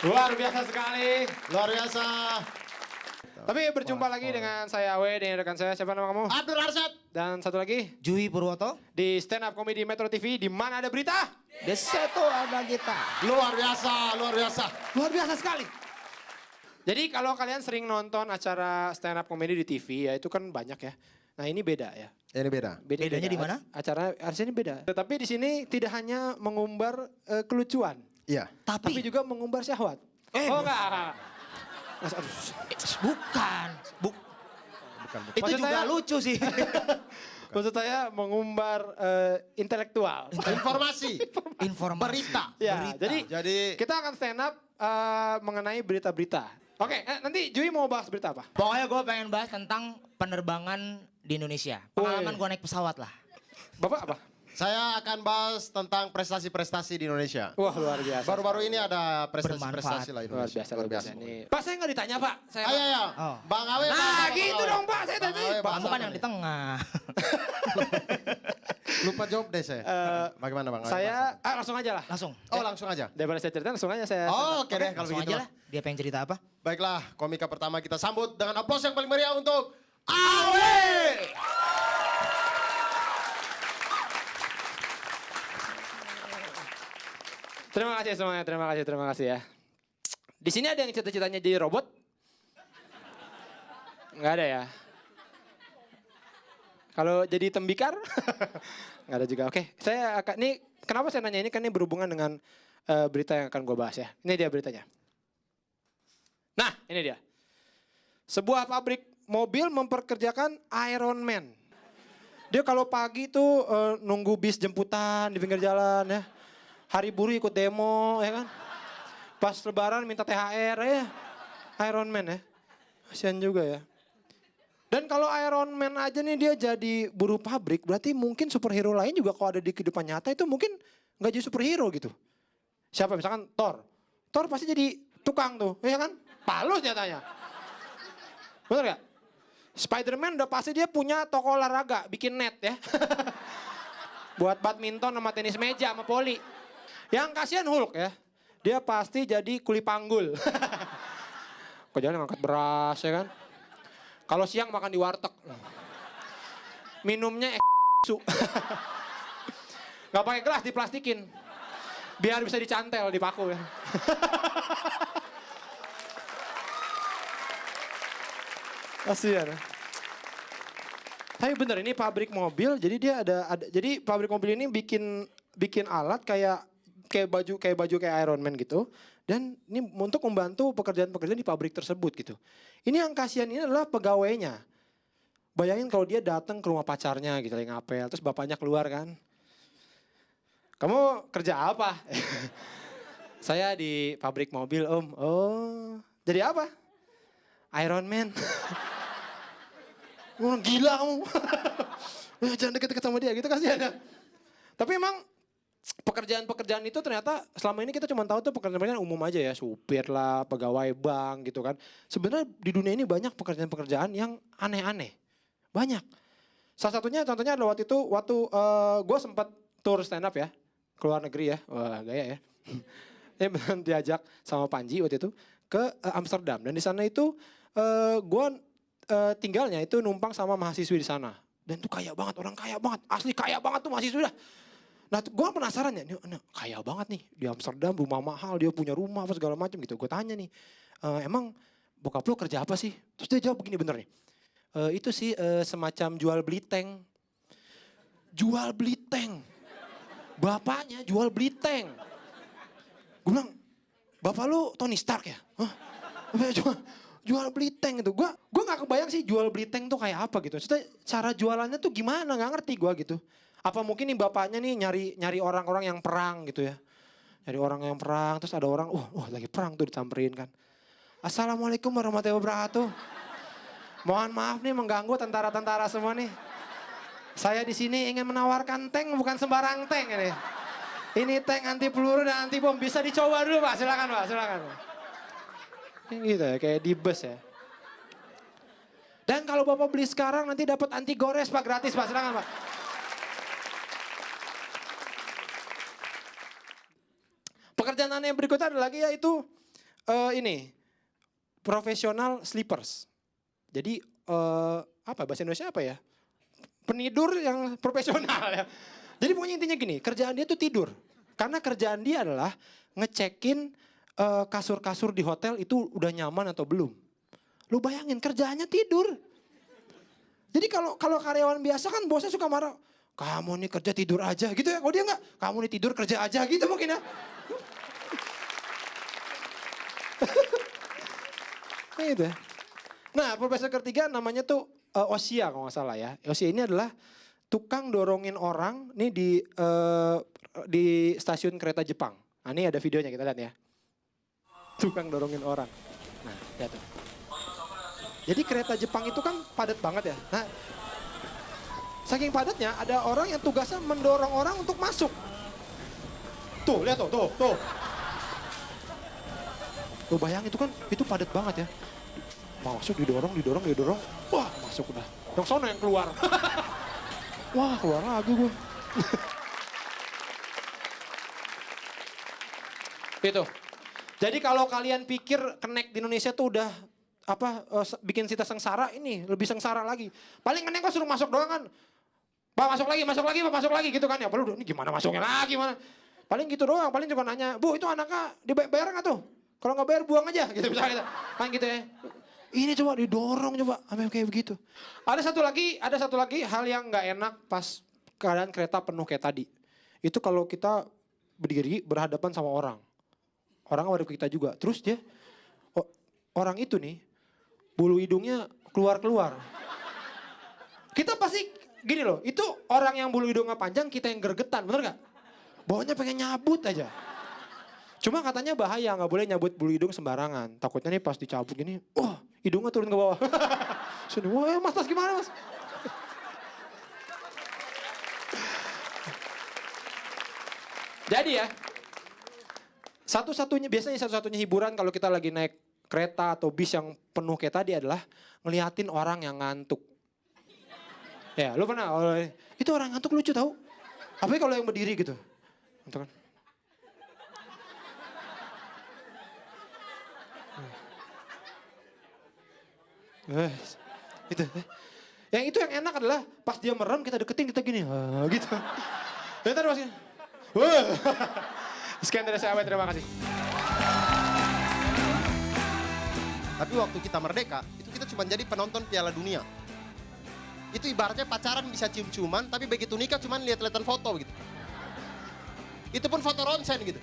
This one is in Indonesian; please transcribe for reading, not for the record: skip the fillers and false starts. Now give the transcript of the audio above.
Luar biasa sekali. Luar biasa. Tapi berjumpa lagi dengan saya Awe, dengan rekan saya. Siapa nama kamu? Abdul Arsyad. Dan satu lagi Jui Purwoto. di Stand Up Comedy Metro TV. Di mana ada berita? Di situ ada kita. Luar biasa, luar biasa. Luar biasa sekali. Jadi kalau kalian sering nonton acara stand up comedy di TV ya itu kan banyak ya. Nah ini beda ya. Ini beda. Bedanya di mana? Acara ini beda. Tetapi di sini tidak hanya mengumbar kelucuan, Iya. tapi juga mengumbar syahwat. Oh enggak. Bukan. Bukan. Itu Maksud juga saya- lucu sih. Maksud saya mengumbar intelektual. Informasi. Informasi. Berita. Ya, Berita. Jadi kita akan stand up mengenai berita-berita. Oke, nanti Jui mau bahas berita apa? Pokoknya gue pengen bahas tentang penerbangan di Indonesia. Pengalaman Woi. gue naik pesawat lah. Bapak apa? saya akan bahas tentang prestasi-prestasi di Indonesia. Wah luar biasa. Baru-baru ini ada prestasi-prestasi lah Luar Indonesia. biasa, luar biasa. Nih. Pak saya nggak ditanya Pak. Saya Ayo, ayo. Oh. Bang Awe. Nah gitu dong Pak, saya Bang tadi. Awe, Pak, Bang Kamu kan Awe. yang di tengah. Lupa jawab deh saya. Bagaimana Bang Awe? saya langsung aja lah. Langsung. Oh langsung aja. Daripada saya cerita langsung aja saya. Oh, oke deh kalau Langsung begitu. aja lah. Dia pengen cerita apa? Baiklah, komika pertama kita sambut dengan aplaus yang paling meriah untuk Awe. Terima kasih semuanya, terima kasih ya. Di sini ada yang cita-citanya jadi robot? Nggak ada ya. Kalau jadi tembikar? Nggak ada juga. Oke, saya akan ini kenapa saya nanya ini kan ini berhubungan dengan berita yang akan gue bahas ya. Ini dia beritanya. Nah, ini dia. Sebuah pabrik mobil memperkerjakan Iron Man. Dia kalau pagi tuh nunggu bis jemputan di pinggir jalan ya. Hari buruh ikut demo ya kan. Pas lebaran minta THR ya. Iron Man ya. Kasian juga ya. Dan kalau Iron Man aja nih dia jadi buruh pabrik, berarti mungkin superhero lain juga kalau ada di kehidupan nyata itu mungkin nggak jadi superhero gitu. Siapa misalkan Thor. Thor pasti jadi tukang tuh, ya kan? Palus nyatanya. Bener gak? Spider-Man udah pasti dia punya toko olahraga, bikin net ya. Buat badminton sama tenis meja sama poli. Yang kasihan Hulk ya. Dia pasti jadi kuli panggul. Kerjaan ngangkat beras ya kan. Kalau siang makan di warteg. Minumnya su. Gak pakai gelas diplastikin. Biar bisa dicantel di paku ya. Kasihan ya. Tapi bener ini pabrik mobil, jadi dia ada jadi pabrik mobil ini bikin alat kayak baju kayak Iron Man gitu. Dan ini untuk membantu pekerjaan-pekerjaan di pabrik tersebut gitu. Ini yang kasihan ini adalah pegawainya. Bayangin kalau dia datang ke rumah pacarnya gitu lagi ngapel, terus bapaknya keluar kan. Kamu kerja apa? Saya di pabrik mobil om. Oh, jadi apa? Iron Man. Orang gila kamu. Jangan deket-deket sama dia gitu kasihan ya. Tapi emang pekerjaan-pekerjaan itu ternyata selama ini kita cuma tahu tuh pekerjaan-pekerjaan umum aja ya. Supir lah, pegawai bank gitu kan. Sebenarnya di dunia ini banyak pekerjaan-pekerjaan yang aneh-aneh. Banyak. Salah satunya contohnya adalah waktu gue sempat tour stand up ya. Ke luar negeri ya. Wah gaya ya. Ini beneran diajak sama Panji waktu itu ke Amsterdam. Dan di sana itu gue tinggalnya itu numpang sama mahasiswi di sana. Dan tuh kaya banget, orang kaya banget. Asli kaya banget tuh mahasiswi dah. Nah gue penasaran ya, ini kaya banget nih. Di Amsterdam rumah mahal, dia punya rumah apa segala macam gitu. Gue tanya nih, emang bokap lo kerja apa sih? Terus dia jawab begini bener nih. Itu sih semacam jual beli tank. Jual beli tank. Bapaknya jual beli tank. Gue bilang, bapak lu Tony Stark ya? Hah? Jual beli tank itu. Gue gak kebayang sih jual beli tank tuh kayak apa gitu. Maksudnya cara jualannya tuh gimana, gak ngerti gue gitu. Apa mungkin nih bapaknya nih nyari orang-orang yang perang gitu ya. Nyari orang yang perang, terus ada orang, lagi perang tuh disamperin kan. Assalamualaikum warahmatullahi wabarakatuh. Mohon maaf nih mengganggu tentara-tentara semua nih. Saya di sini ingin menawarkan tank, bukan sembarang tank ini. Ini tank anti peluru dan anti bom, bisa dicoba dulu Pak, silakan Pak, silakan. Gitu ya, kayak di bus ya. Dan kalau Bapak beli sekarang nanti dapat anti gores Pak, gratis Pak, silakan Pak. Pekerjaan aneh yang berikutnya ada lagi yaitu ini profesional sleepers. Jadi apa bahasa Indonesia apa ya? Penidur yang profesional ya. Jadi pokoknya intinya gini, kerjaan dia tuh tidur. Karena kerjaan dia adalah ngecekin kasur-kasur di hotel itu udah nyaman atau belum. Lu bayangin kerjaannya tidur. Jadi kalau karyawan biasa kan bosnya suka marah. Kamu nih kerja tidur aja gitu ya. Kalau dia enggak, kamu nih tidur kerja aja gitu mungkin ya. Gitu. Nah, profesor ketiga namanya tuh Oshia kalau nggak salah ya. Oshia ini adalah tukang dorongin orang nih di stasiun kereta Jepang. Nah, ini ada videonya kita lihat ya. Tukang dorongin orang. Nah, lihat tuh. Jadi kereta Jepang itu kan padat banget ya. Nah, saking padatnya ada orang yang tugasnya mendorong orang untuk masuk. Tuh, lihat tuh. Lo bayangin itu kan, itu padat banget ya. Masuk didorong. Wah, masuk udah. Yang sono yang keluar. Wah, keluar lagi gue. Itu. Jadi kalau kalian pikir connect di Indonesia tuh udah bikin kita sengsara, ini lebih sengsara lagi. Paling connect kok suruh masuk doang kan. Pak masuk lagi gitu kan ya. Perlu ini gimana masuknya lagi mana. Paling gitu doang, paling juga nanya, "Bu, itu anaknya dibayar nggak tuh? Kalau nggak bayar buang aja." Gitu misalnya. Kan gitu ya. Ini coba didorong coba sampai kayak begitu. Ada satu lagi hal yang nggak enak pas keadaan kereta penuh kayak tadi. Itu kalau kita berdiri berhadapan sama orang. Orang ada ke kita juga. Terus dia orang itu nih bulu hidungnya keluar. Kita pasti gini loh, itu orang yang bulu hidungnya panjang kita yang gergetan, bener gak? Bawahnya pengen nyabut aja. Cuma katanya bahaya, gak boleh nyabut bulu hidung sembarangan. Takutnya nih pas dicabut gini, hidungnya turun ke bawah. Sini, mas gimana mas? Jadi ya, biasanya satu-satunya hiburan kalau kita lagi naik kereta atau bis yang penuh kayak tadi adalah ngeliatin orang yang ngantuk. Ya, lu pernah? Itu orang ngantuk lucu tau. Apalagi kalau yang berdiri gitu. Gitu kan. Itu. Yang itu yang enak adalah pas dia merem kita deketin kita gini. Gitu. Ya ntar masih. Sekian dari saya, terima kasih. Tapi waktu kita merdeka, itu kita cuma jadi penonton Piala Dunia. Itu ibaratnya pacaran bisa cium-ciuman, tapi begitu nikah cuma lihat-lihatan foto gitu. Itu pun foto ronsen gitu.